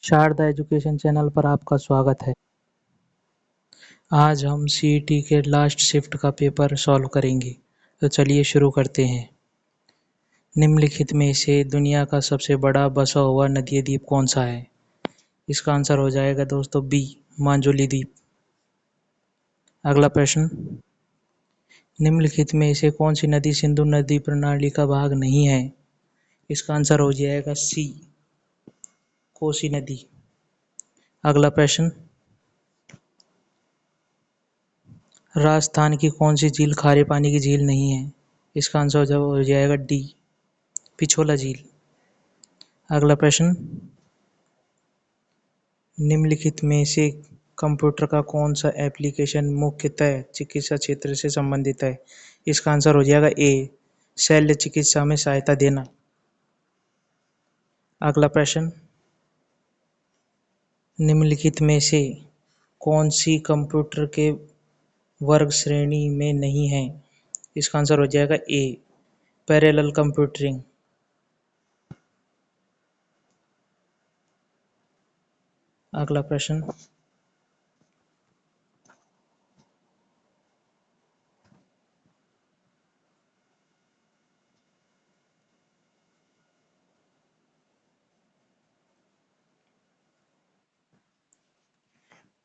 Sharda education channel पर आपका स्वागत है। आज हम सीईटी के लास्ट शिफ्ट का पेपर सॉल्व करेंगे। तो चलिए शुरू करते हैं। निम्नलिखित में से दुनिया का सबसे बड़ा बसा हुआ नदीय द्वीप कौन सा है? इसका आंसर हो जाएगा दोस्तों बी, माजुली द्वीप। अगला प्रश्न, निम्नलिखित में से कौन सी नदी सिंधु नदी प्रणाली का भाग नहीं है? इसका आंसर हो जाएगा सी, कोसी नदी। अगला प्रश्न, राजस्थान की कौन सी झील खारे पानी की झील नहीं है? इसका आंसर हो जाएगा डी, पिछोला झील। अगला प्रश्न, निम्नलिखित में से कंप्यूटर का कौन सा एप्लीकेशन मुख्यतः चिकित्सा क्षेत्र से संबंधित है? इसका आंसर हो जाएगा ए, शल्य चिकित्सा में सहायता देना। अगला प्रश्न, निम्नलिखित में से कौन सी कंप्यूटर के वर्ग श्रेणी में नहीं है? इसका आंसर हो जाएगा ए, पैरेलल कंप्यूटिंग। अगला प्रश्न,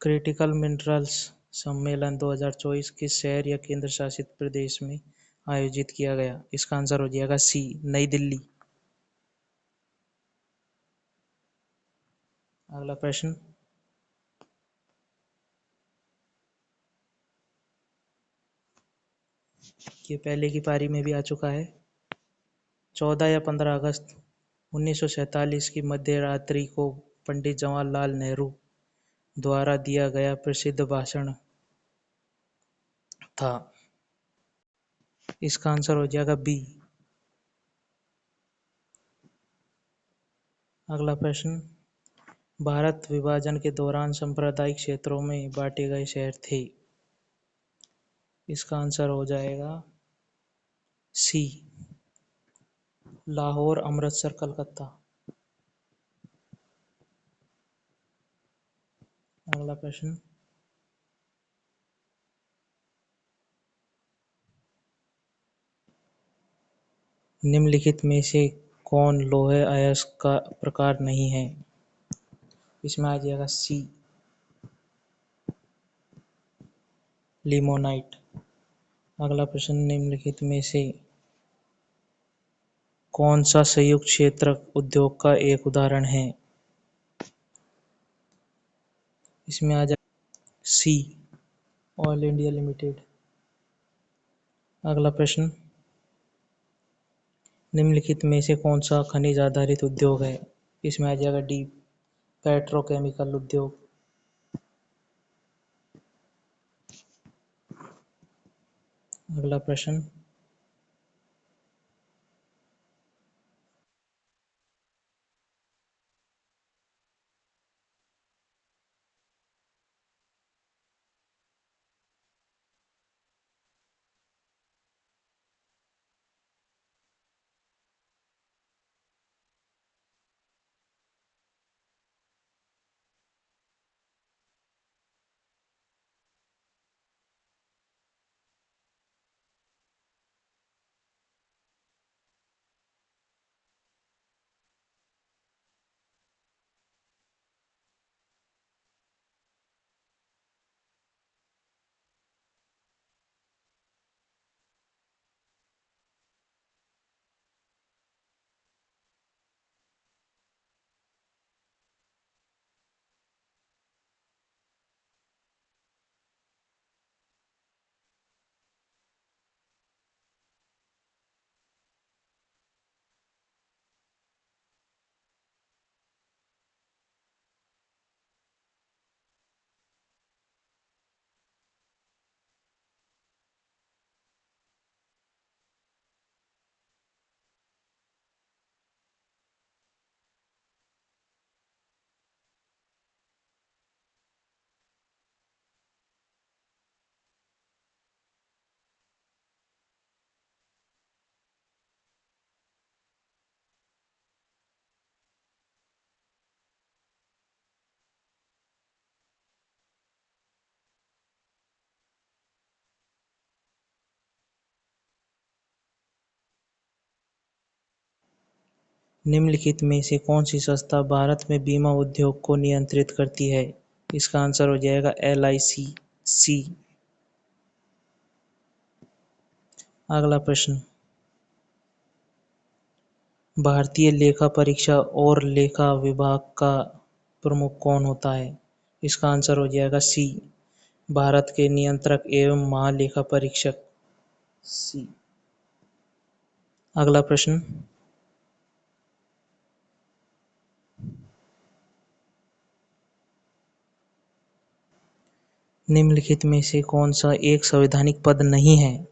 क्रिटिकल मिनरल्स सम्मेलन 2024 किस शहर या केंद्र शासित प्रदेश में आयोजित किया गया? इसका आंसर हो जाएगा सी, नई दिल्ली। अगला प्रश्न, ये पहले की पारी में भी आ चुका है। 14 या 15 अगस्त 1947 की मध्य रात्रि को पंडित जवाहरलाल नेहरू द्वारा दिया गया प्रसिद्ध भाषण था। इसका आंसर हो जाएगा बी। अगला प्रश्न, भारत विभाजन के दौरान सांप्रदायिक क्षेत्रों में बांटे गए शहर थे। इसका आंसर हो जाएगा सी, लाहौर, अमृतसर, कलकत्ता। अगला प्रश्न, निम्नलिखित में से कौन लौह अयस्क का प्रकार नहीं है? इसमें आ जाएगा सी, लिमोनाइट। अगला प्रश्न, निम्नलिखित में से कौन सा संयुक्त क्षेत्र उद्योग का एक उदाहरण है? इसमें आ जाएगा सी, ऑयल इंडिया लिमिटेड। अगला प्रश्न, निम्नलिखित में से कौन सा खनिज आधारित उद्योग है? इसमें आ जाएगा डी, पेट्रोकेमिकल उद्योग। अगला प्रश्न, निम्नलिखित में से कौन सी संस्था भारत में बीमा उद्योग को नियंत्रित करती है? इसका आंसर हो जाएगा LIC। अगला प्रश्न, भारतीय लेखा परीक्षा और लेखा विभाग का प्रमुख कौन होता है? इसका आंसर हो जाएगा C, भारत के नियंत्रक एवं महालेखा परीक्षक C। अगला प्रश्न, निम्नलिखित में से कौन सा एक संवैधानिक पद नहीं है?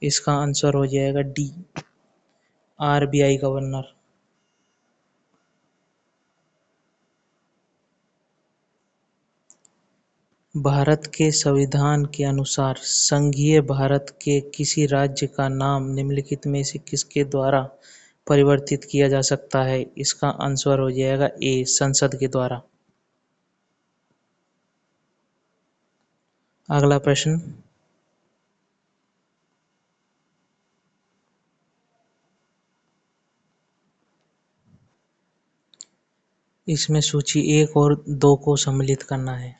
इसका आंसर हो जाएगा D, RBI गवर्नर। भारत के संविधान के अनुसार संघीय भारत के किसी राज्य का नाम निम्नलिखित में से किसके द्वारा परिवर्तित किया जा सकता है? इसका आंसर हो जाएगा A, संसद के द्वारा। अगला प्रश्न, इसमें सूची 1 और 2 को सम्मिलित करना है।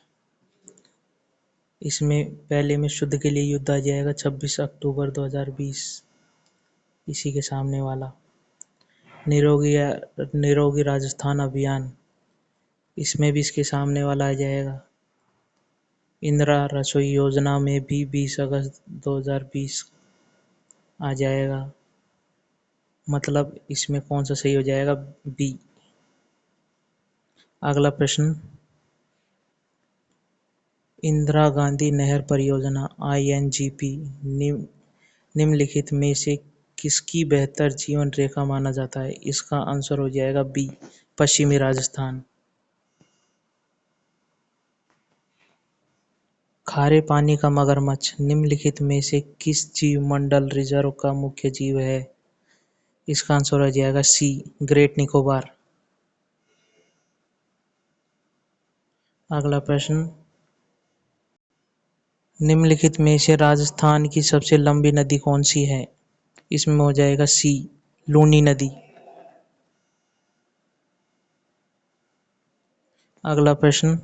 इसमें पहले में शुद्ध के लिए युद्ध आ जाएगा 26 अक्टूबर 2020, इसी के सामने वाला। निरोगी राजस्थान अभियान, इसमें भी इसके सामने वाला आ जाएगा। इंदिरा रसोई योजना में भी 20 अगस्त 2020 आ जाएगा। मतलब इसमें कौन सा सही हो जाएगा? B। अगला प्रश्न, इंदिरा गांधी नहर परियोजना INGP निम्नलिखित में से किसकी बेहतर जीवन रेखा माना जाता है? इसका आंसर हो जाएगा B, पश्चिमी राजस्थान। खारे पानी का मगरमच्छ निम्नलिखित में से किस जीव मंडल रिजर्व का मुख्य जीव है? इसका आंसर हो जाएगा C, ग्रेट निकोबार। अगला प्रश्न, निम्नलिखित में से राजस्थान की सबसे लंबी नदी कौन सी है? इसमें हो जाएगा C, लूनी नदी। अगला प्रश्न,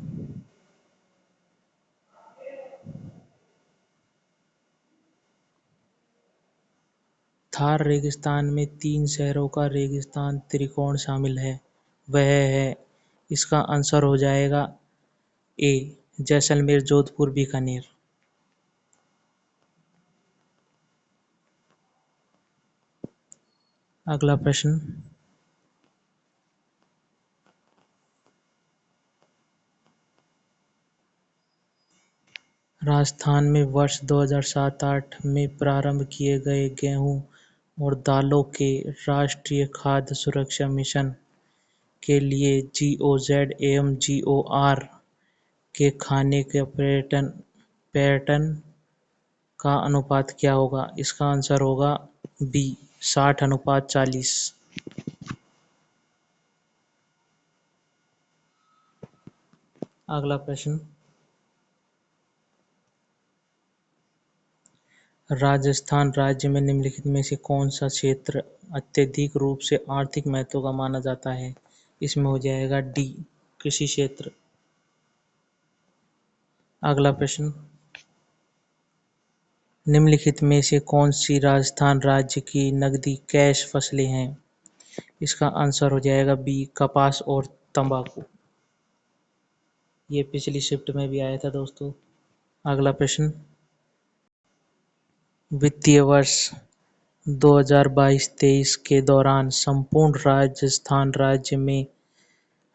थार रेगिस्तान में 3 शहरों का रेगिस्तान त्रिकोण शामिल है, वह है? इसका आंसर हो जाएगा A, जैसलमेर, जोधपुर, बीकानेर। अगला प्रश्न, राजस्थान में वर्ष 2007-08 में प्रारंभ किए गए गेहूं और दालों के राष्ट्रीय खाद्य सुरक्षा मिशन के लिए GOZ एवं GOR के खाने के पर्यटन का अनुपात क्या होगा? इसका आंसर होगा B, 60:40। अगला प्रश्न, राजस्थान राज्य में निम्नलिखित में से कौन सा क्षेत्र अत्यधिक रूप से आर्थिक महत्व का माना जाता है? इसमें हो जाएगा D, कृषि क्षेत्र। अगला प्रश्न, निम्नलिखित में से कौन सी राजस्थान राज्य की नगदी कैश फसलें हैं? इसका आंसर हो जाएगा B, कपास और तंबाकू। ये पिछली शिफ्ट में भी आया था दोस्तों। अगला प्रश्न, वित्तीय वर्ष 2022-23 के दौरान संपूर्ण राजस्थान राज्य में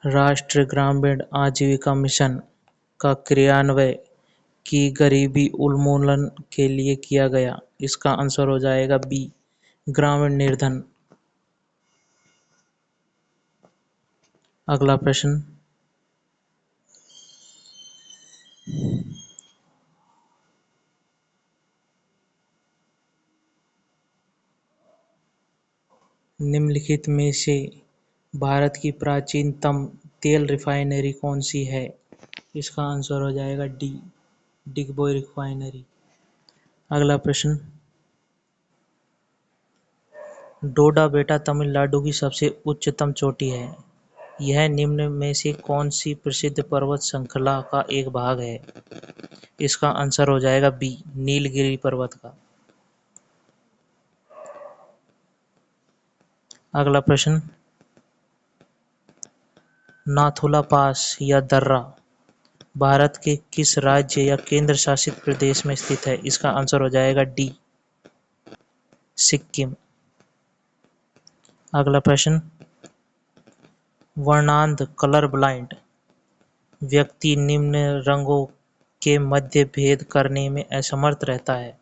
राष्ट्रीय ग्रामीण आजीविका मिशन का क्रियान्वयन की गरीबी उन्मूलन के लिए किया गया। इसका आंसर हो जाएगा B, ग्रामीण निर्धन। अगला प्रश्न, निम्नलिखित में से भारत की प्राचीनतम तेल रिफाइनरी कौन सी है? इसका आंसर हो जाएगा D, डिगबोई रिफाइनरी। अगला प्रश्न, डोडा बेटा तमिलनाडु की सबसे उच्चतम चोटी है। यह निम्न में से कौन सी प्रसिद्ध पर्वत श्रृंखला का एक भाग है? इसका आंसर हो जाएगा बी, नीलगिरी पर्वत का। अगला प्रश्न, नाथुला पास या दर्रा भारत के किस राज्य या केंद्र शासित प्रदेश में स्थित है? इसका आंसर हो जाएगा डी, सिक्किम। अगला प्रश्न, वर्णांध कलर ब्लाइंड व्यक्ति निम्न रंगों के मध्य भेद करने में असमर्थ रहता है।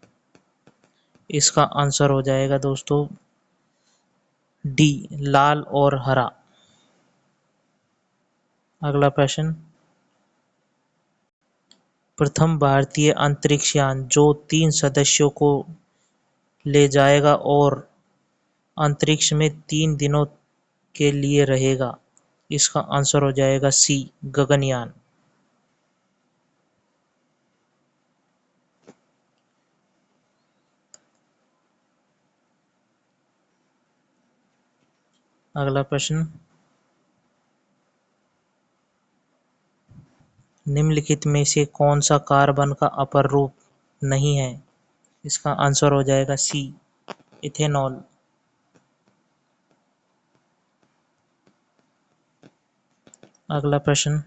इसका आंसर हो जाएगा दोस्तों डी, लाल और हरा। अगला प्रश्न, प्रथम भारतीय अंतरिक्ष यान जो 3 सदस्यों को ले जाएगा और अंतरिक्ष में 3 दिनों के लिए रहेगा। इसका आंसर हो जाएगा सी, गगनयान। अगला प्रश्न, निम्नलिखित में से कौन सा कार्बन का अपर रूप नहीं है? इसका आंसर हो जाएगा सी, इथेनॉल। अगला प्रश्न,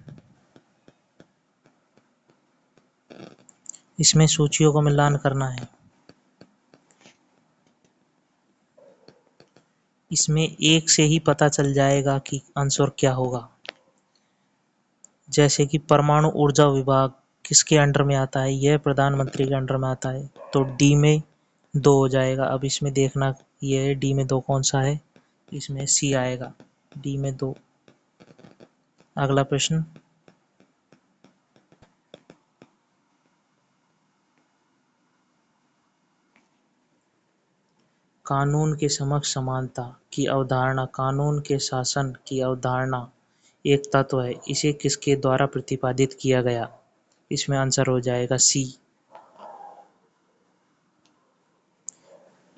इसमें सूचियों का मिलान करना है। इसमें एक से ही पता चल जाएगा कि आंसर क्या होगा। जैसे कि परमाणु ऊर्जा विभाग किसके अंडर में आता है? यह प्रधानमंत्री के अंडर में आता है, तो डी में 2 हो जाएगा। अब इसमें देखना यह है डी में 2 कौन सा है? इसमें सी आएगा, डी में 2। अगला प्रश्न, कानून के समक्ष समानता की अवधारणा कानून के शासन की अवधारणा एक तत्व है, इसे किसके द्वारा प्रतिपादित किया गया? इसमें आंसर हो जाएगा सी,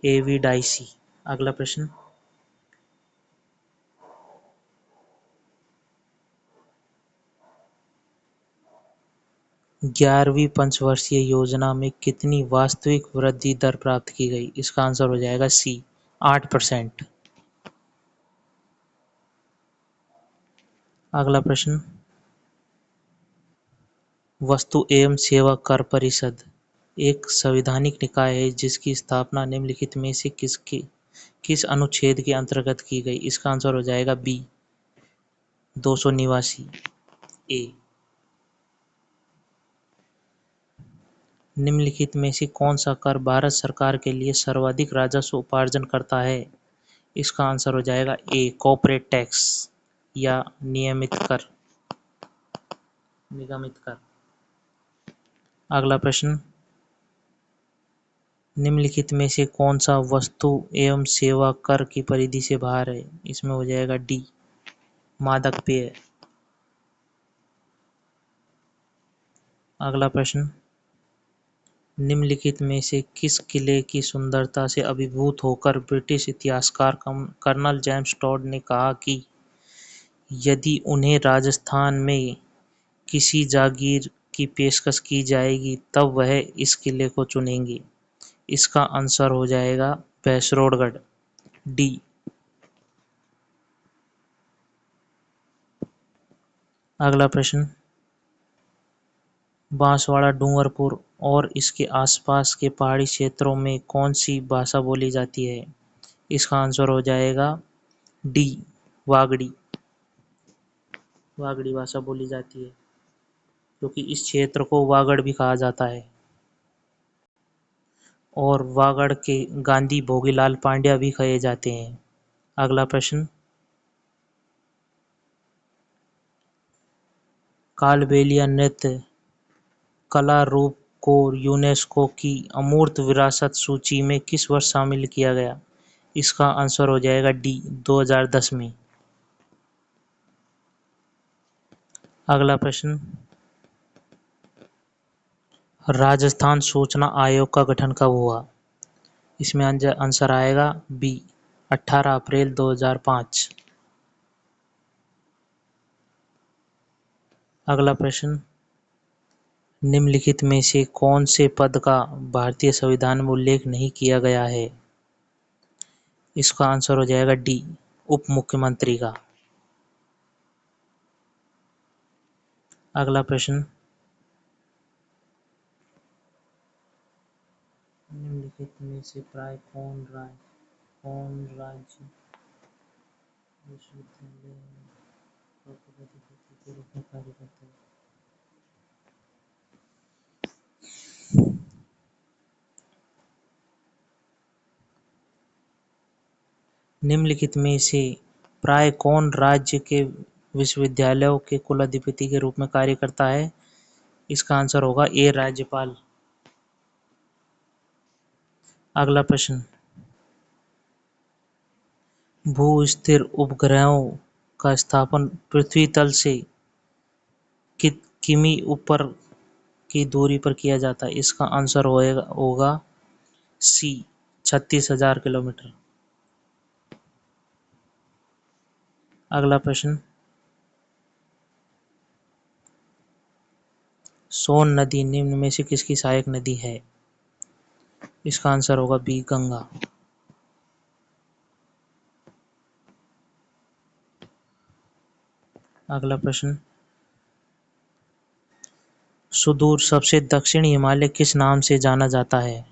एवी डाइसी। अगला प्रश्न, ग्यारहवीं पंचवर्षीय योजना में कितनी वास्तविक वृद्धि दर प्राप्त की गई? इसका आंसर हो जाएगा सी, 8%। अगला प्रश्न, वस्तु एवं सेवा कर परिषद एक संवैधानिक निकाय है जिसकी स्थापना निम्नलिखित में से किस अनुच्छेद के अंतर्गत की गई? इसका आंसर हो जाएगा बी, 289 ए। निम्नलिखित में से कौन सा कर भारत सरकार के लिए सर्वाधिक राजस्व उपार्जन करता है? इसका आंसर हो जाएगा ए, कॉर्पोरेट टैक्स या नियमित कर, निगमित कर। अगला प्रश्न, निम्नलिखित में से कौन सा वस्तु एवं सेवा कर की परिधि से बाहर है? इसमें हो जाएगा डी, मादक पेय। अगला प्रश्न, निम्नलिखित में से किस किले की सुंदरता से अभिभूत होकर ब्रिटिश इतिहासकार कर्नल जेम्स टॉड ने कहा कि यदि उन्हें राजस्थान में किसी जागीर की पेशकश की जाएगी तब वह इस किले को चुनेंगे? इसका आंसर हो जाएगा भैंसरोडगढ़, डी। अगला प्रश्न, बांसवाड़ा, डूंगरपुर और इसके आसपास के पहाड़ी क्षेत्रों में कौन सी भाषा बोली जाती है? इसका आंसर हो जाएगा डी, वागड़ी। वागड़ी भाषा बोली जाती है क्योंकि इस क्षेत्र को वागड़ भी कहा जाता है और वागड़ के गांधी भोगीलाल पांड्या भी कहे जाते हैं। अगला प्रश्न, कालबेलिया नृत्य कला रूप को यूनेस्को की अमूर्त विरासत सूची में किस वर्ष शामिल किया गया? इसका आंसर हो जाएगा डी, 2010 में। अगला प्रश्न, राजस्थान सूचना आयोग का गठन कब हुआ? इसमें आंसर आएगा बी, 18 अप्रैल 2005। अगला प्रश्न, निम्नलिखित में से कौन से पद का भारतीय संविधान में उल्लेख नहीं किया गया है? इसका आंसर हो जाएगा डी, उप मुख्यमंत्री का। अगला प्रश्न, निम्नलिखित में से प्राय कौन राज्य विश्वविद्यालय का कुलाधिपति के रूप में कार्य करता है? निम्नलिखित में से प्राय कौन राज्य के विश्वविद्यालयों के कुलाधिपति के रूप में कार्य करता है? इसका आंसर होगा ए, राज्यपाल। अगला प्रश्न, भू-स्थिर उपग्रहों का स्थापन पृथ्वी तल से किमी ऊपर की दूरी पर किया जाता है? इसका आंसर होगा सी, 36,000 किलोमीटर। अगला प्रश्न, सोन नदी निम्न में से किसकी सहायक नदी है? इसका आंसर होगा बी, गंगा। अगला प्रश्न, सुदूर सबसे दक्षिणी हिमालय किस नाम से जाना जाता है?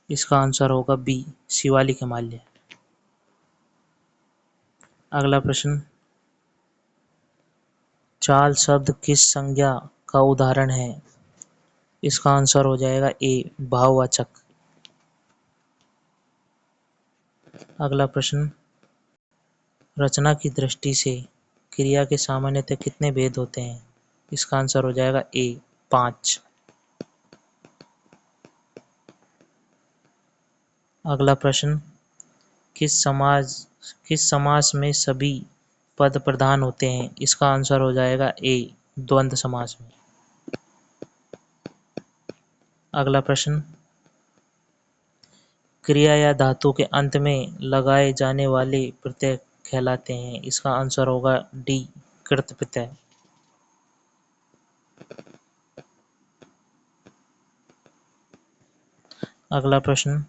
इसका आंसर होगा बी, शिवालिक हिमालय। अगला प्रश्न, चाल शब्द किस संज्ञा का उदाहरण है? इसका आंसर हो जाएगा ए, भाववाचक। अगला प्रश्न, रचना की दृष्टि से क्रिया के सामान्यतः कितने भेद होते हैं? इसका आंसर हो जाएगा ए, 5। अगला प्रश्न, किस समास में सभी पद प्रधान होते हैं? इसका आंसर हो जाएगा ए, द्वंद्व समास में। अगला प्रश्न, क्रिया या धातु के अंत में लगाए जाने वाले प्रत्यय कहलाते हैं? इसका आंसर होगा डी, कृत प्रत्यय। अगला प्रश्न,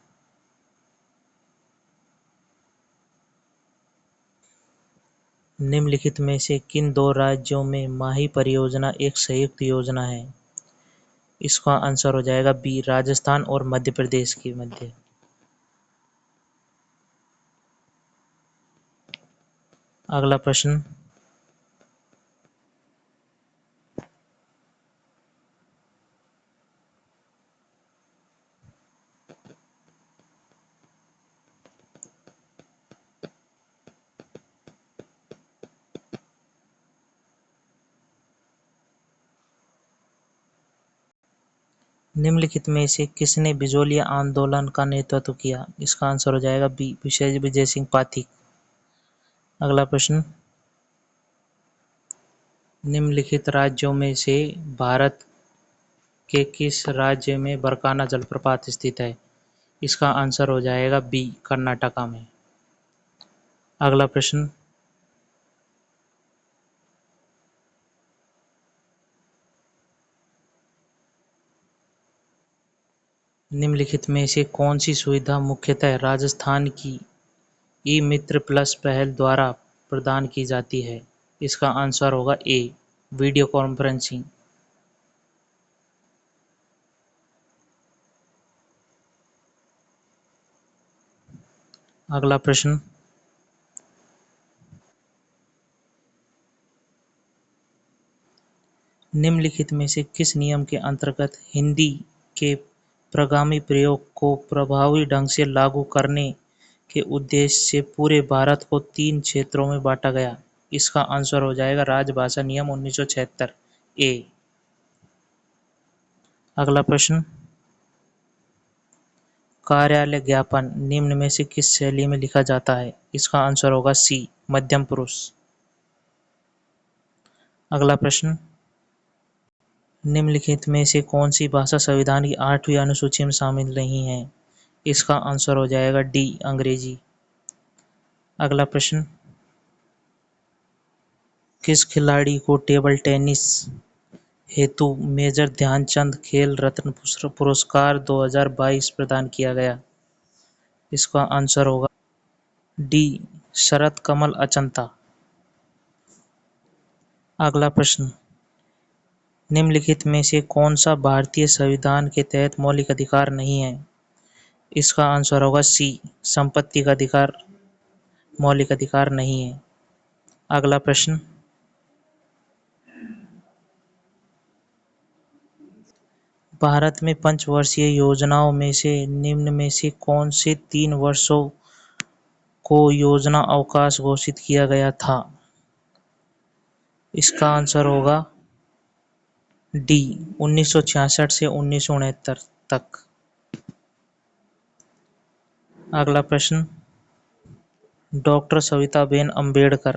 निम्नलिखित में से किन दो राज्यों में माही परियोजना एक संयुक्त योजना है? इसका आंसर हो जाएगा बी, राजस्थान और मध्य प्रदेश के मध्य। अगला प्रश्न, निम्नलिखित में से किसने बिजोलिया आंदोलन का नेतृत्व किया? इसका आंसर हो जाएगा बी, विजय सिंह पाठक। अगला प्रश्न, निम्नलिखित राज्यों में से भारत के किस राज्य में बरकाना जलप्रपात स्थित है? इसका आंसर हो जाएगा बी, कर्नाटका में। अगला प्रश्न, निम्नलिखित में से कौन सी सुविधा मुख्यतः राजस्थान की ई मित्र प्लस पहल द्वारा प्रदान की जाती है? इसका आंसर होगा ए, वीडियो कॉन्फ्रेंसिंग। अगला प्रश्न, निम्नलिखित में से किस नियम के अंतर्गत हिंदी के प्रगामी प्रयोग को प्रभावी ढंग से लागू करने के उद्देश्य से पूरे भारत को 3 क्षेत्रों में बांटा गया? इसका आंसर हो जाएगा राजभाषा नियम 1976 ए। अगला प्रश्न, कार्यालय ज्ञापन निम्न में से किस शैली में लिखा जाता है? इसका आंसर होगा सी, मध्यम पुरुष। अगला प्रश्न, निम्नलिखित में से कौन सी भाषा संविधान की 8वीं अनुसूची में शामिल नहीं है? इसका आंसर हो जाएगा डी, अंग्रेजी। अगला प्रश्न, किस खिलाड़ी को टेबल टेनिस हेतु मेजर ध्यानचंद खेल रत्न पुरस्कार 2022 प्रदान किया गया? इसका आंसर होगा डी, शरत कमल अचंता। अगला प्रश्न, निम्नलिखित में से कौन सा भारतीय संविधान के तहत मौलिक अधिकार नहीं है? इसका आंसर होगा सी, संपत्ति का अधिकार मौलिक अधिकार नहीं है। अगला प्रश्न, भारत में पंचवर्षीय योजनाओं में से निम्न में से कौन से 3 वर्षों को योजना अवकाश घोषित किया गया था? इसका आंसर होगा डी, 1966 से 1969 तक। अगला प्रश्न, डॉक्टर सविताबेन अम्बेडकर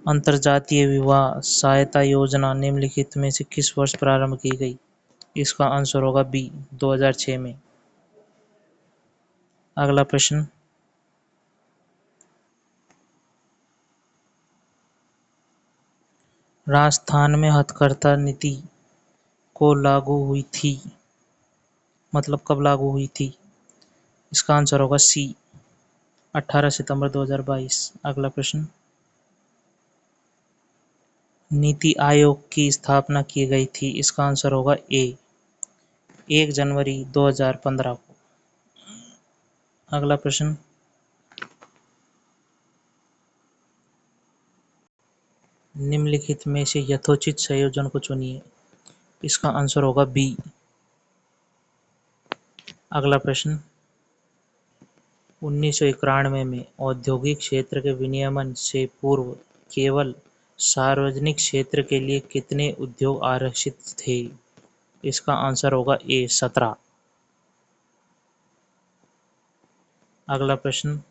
अंतर्जातीय विवाह सहायता योजना निम्नलिखित में से किस वर्ष प्रारंभ की गई? इसका आंसर होगा बी, 2006 में। अगला प्रश्न, राजस्थान में हथकरघा नीति को लागू हुई थी, मतलब कब लागू हुई थी? इसका आंसर होगा सी, 18 सितंबर 2022। अगला प्रश्न, नीति आयोग की स्थापना की गई थी? इसका आंसर होगा ए, 1 जनवरी 2015 को। अगला प्रश्न, निम्नलिखित में से यथोचित संयोजन को चुनिए। इसका आंसर होगा बी। अगला प्रश्न, 1991 में औद्योगिक क्षेत्र के विनियमन से पूर्व केवल सार्वजनिक क्षेत्र के लिए कितने उद्योग आरक्षित थे? इसका आंसर होगा ए, 17। अगला प्रश्न,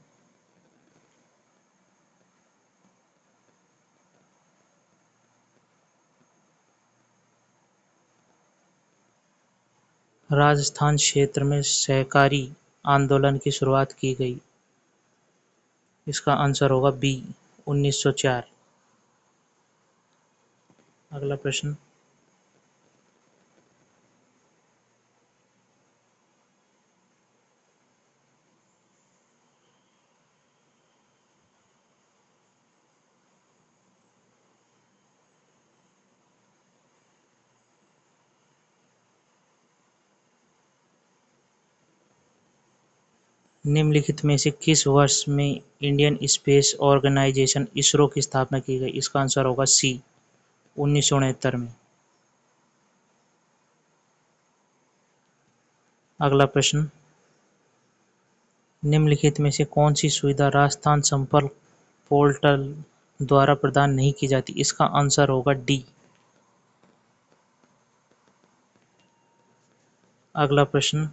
राजस्थान क्षेत्र में सहकारी आंदोलन की शुरुआत की गई? इसका आंसर होगा बी, 1904। अगला प्रश्न, निम्नलिखित में से किस वर्ष में इंडियन स्पेस ऑर्गेनाइजेशन इसरो की स्थापना की गई? इसका आंसर होगा सी, 1969 में। अगला प्रश्न, निम्नलिखित में से कौन सी सुविधा राजस्थान संपर्क पोर्टल द्वारा प्रदान नहीं की जाती? इसका आंसर होगा डी। अगला प्रश्न,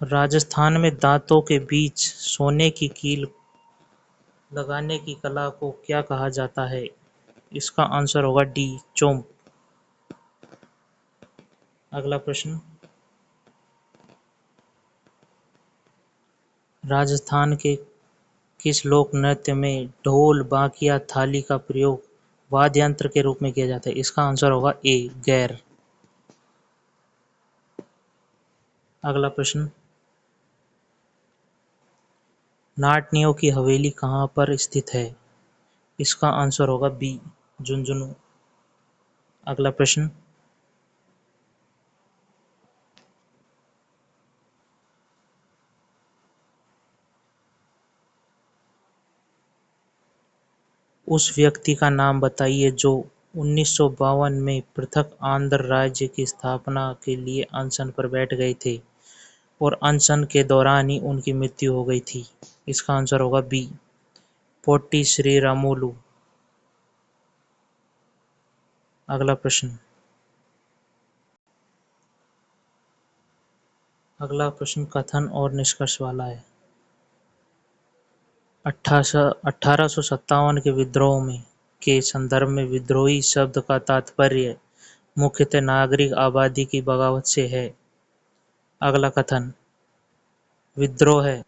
राजस्थान में दांतों के बीच सोने की कील लगाने की कला को क्या कहा जाता है? इसका आंसर होगा डी, चोंप। अगला प्रश्न, राजस्थान के किस लोक नृत्य में ढोल बांकिया थाली का प्रयोग वाद्य यंत्र के रूप में किया जाता है? इसका आंसर होगा ए, गैर। अगला प्रश्न, नाटनियों की हवेली कहाँ पर स्थित है? इसका आंसर होगा बी, झुंझुनू। अगला प्रश्न, उस व्यक्ति का नाम बताइए जो 1952 में पृथक आंध्र राज्य की स्थापना के लिए अनशन पर बैठ गए थे और अनशन के दौरान ही उनकी मृत्यु हो गई थी। इसका आंसर होगा बी, पोट्टी श्रीरामुलु। अगला प्रश्न, कथन और निष्कर्ष वाला है। 1857 के विद्रोह में के संदर्भ में विद्रोही शब्द का तात्पर्य मुख्यतः नागरिक आबादी की बगावत से है। अगला कथन, विद्रोह है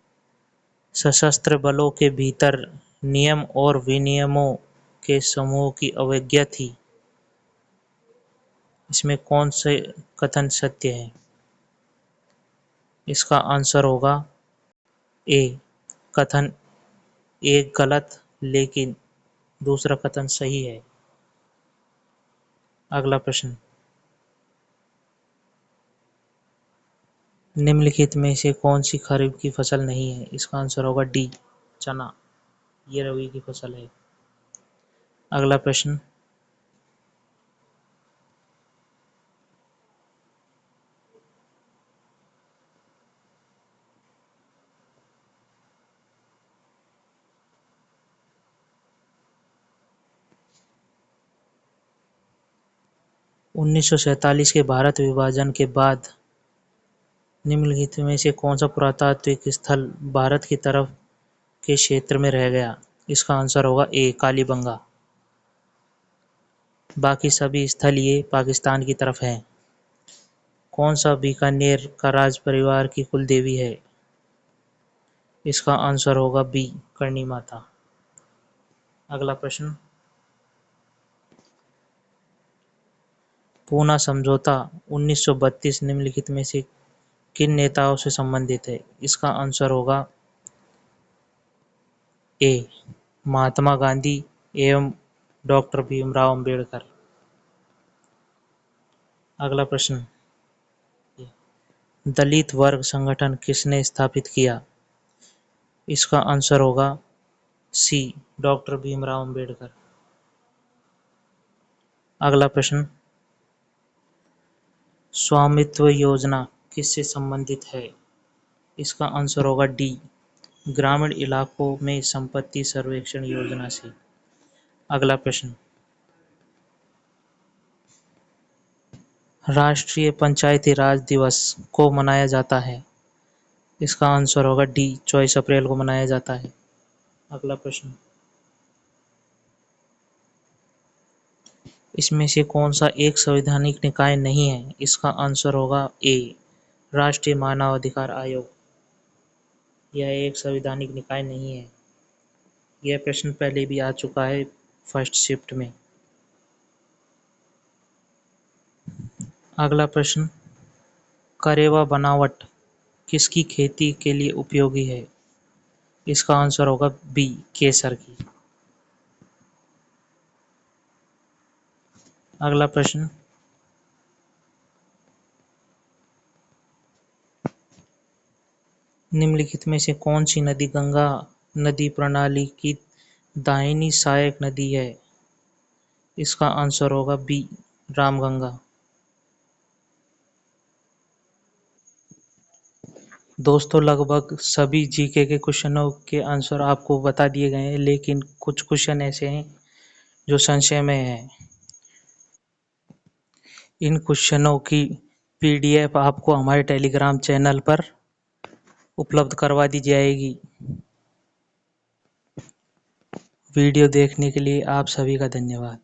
सशस्त्र बलों के भीतर नियम और विनियमों के समूह की अवज्ञा थी। इसमें कौन से कथन सत्य है? इसका आंसर होगा ए। कथन एक गलत लेकिन दूसरा कथन सही है। अगला प्रश्न, निम्नलिखित में से कौन सी खरीफ की फसल नहीं है? इसका आंसर होगा डी, चना। ये रबी की फसल है। अगला प्रश्न, (1947) के भारत विभाजन के बाद निम्नलिखित में से कौन सा पुरातात्विक स्थल भारत की तरफ के क्षेत्र में रह गया? इसका आंसर होगा ए, कालीबंगा। बाकी सभी स्थल ये पाकिस्तान की तरफ हैं। कौन सा बीकानेर का राज परिवार की कुल देवी है? इसका आंसर होगा बी, करणी माता। अगला प्रश्न, पूना समझौता 1932 निम्नलिखित में से किन नेताओं से संबंधित है? इसका आंसर होगा ए, महात्मा गांधी एवं डॉक्टर भीमराव अंबेडकर। अगला प्रश्न, दलित वर्ग संगठन किसने स्थापित किया? इसका आंसर होगा सी, डॉक्टर भीमराव अंबेडकर। अगला प्रश्न, स्वामित्व योजना किससे संबंधित है? इसका आंसर होगा डी, ग्रामीण इलाकों में संपत्ति सर्वेक्षण योजना से। अगला प्रश्न, राष्ट्रीय पंचायती राज दिवस को मनाया जाता है? इसका आंसर होगा डी, 24 अप्रैल को मनाया जाता है। अगला प्रश्न, इसमें से कौन सा एक संवैधानिक निकाय नहीं है? इसका आंसर होगा ए, राष्ट्रीय मानवाधिकार आयोग। यह एक संवैधानिक निकाय नहीं है। यह प्रश्न पहले भी आ चुका है फर्स्ट शिफ्ट में। अगला प्रश्न, करेवा बनावट किसकी खेती के लिए उपयोगी है? इसका आंसर होगा बी, केसर की। अगला प्रश्न, निम्नलिखित में से कौन सी नदी गंगा नदी प्रणाली की दाहिनी सहायक नदी है? इसका आंसर होगा बी, रामगंगा। दोस्तों, लगभग सभी जीके के क्वेश्चनों के आंसर आपको बता दिए गए हैं, लेकिन कुछ क्वेश्चन ऐसे हैं जो संशय में हैं। इन क्वेश्चनों की पीडीएफ आपको हमारे टेलीग्राम चैनल पर उपलब्ध करवा दी जाएगी। वीडियो देखने के लिए आप सभी का धन्यवाद।